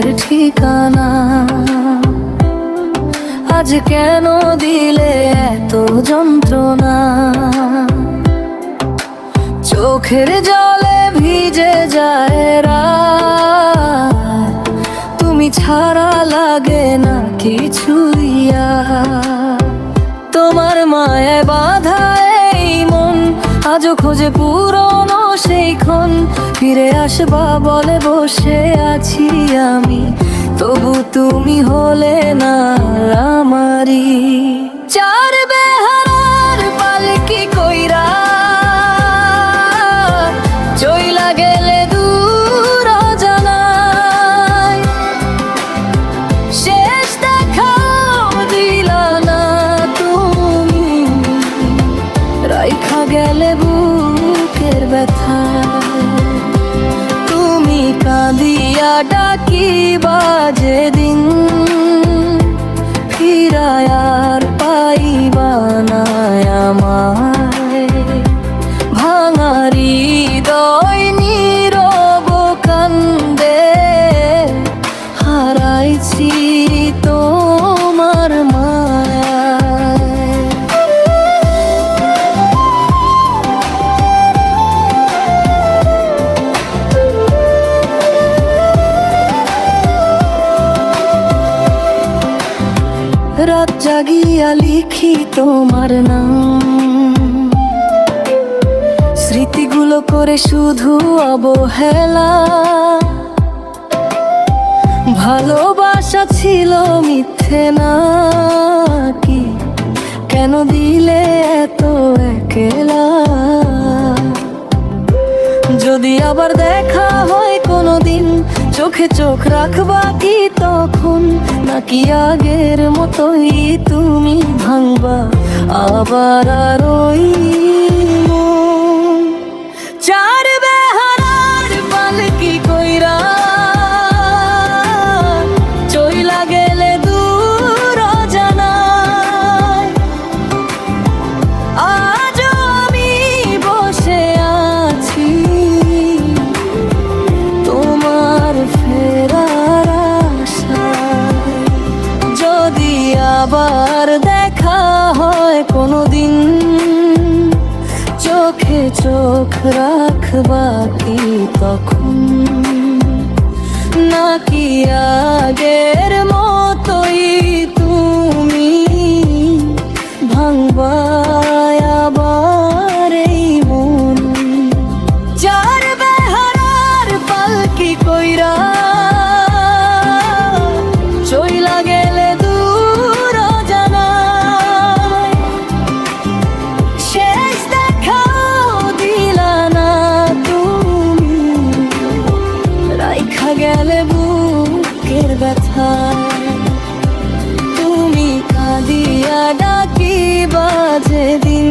সুখের ঠিকানা। আজ কেন দিলে এত যন্ত্রণা? চোখের জলে ভিজে যায় রাত, তুমি ছাড়া লাগে না কিছুই আর। তোমার মায়ায় বাঁধা এই মন আজও খোঁজে পুরনো সেই ক্ষণ। ফিরে আসবা বলে বসে আছি আমি, তবু তুমি হলে না আমারই। চার বেহারার পালকি কইরা চইলা গেলে দূর অজানায়, শেষ দেখাও দিলা না তুমি, রাইখা গেলে বুকের ব্যথায়। তুমি কাঁদিয়া ডাকি বাজে দিন, ফিরায় আর পাইবা না আমায়। ভাঙা হৃদয় নীরব কান্দে, হারাইছি তোমার মায়ায়। রাত জাগিয়া লিখি তোমার নাম, স্মৃতিগুলো করে শুধু অবহেলা। ভালোবাসা ছিল মিথ্যে নাকি? কেন দিলে এত একলা? যদি আবার দেখা হয় কোনোদিন, চোখে চোখ রাখবা কি তখন? নাকি আগের মতোই তুমি ভাঙবা আবার আর ওই মন? চার বেহারার পালকি কইরা চইলা গেলে দূর অজানায়, আজও আমি বসে আছি তোমার ফেরার আশায়। যদি আবার দেখা হয় কোনোদিন, চোখে চোখ রাখবা কি তখন? নাকি আগের মতোই তুমি ভাঙবা আবার এই মন? চার বেহারার পালকি কইরা চইলা গেলে দূর অজানায়, শেষ দেখাও দিলা না তুমি, রাইখা গেলে বুকের ব্যথায়। তুমি কাঁদিয়া ডাকি বাজে দিন,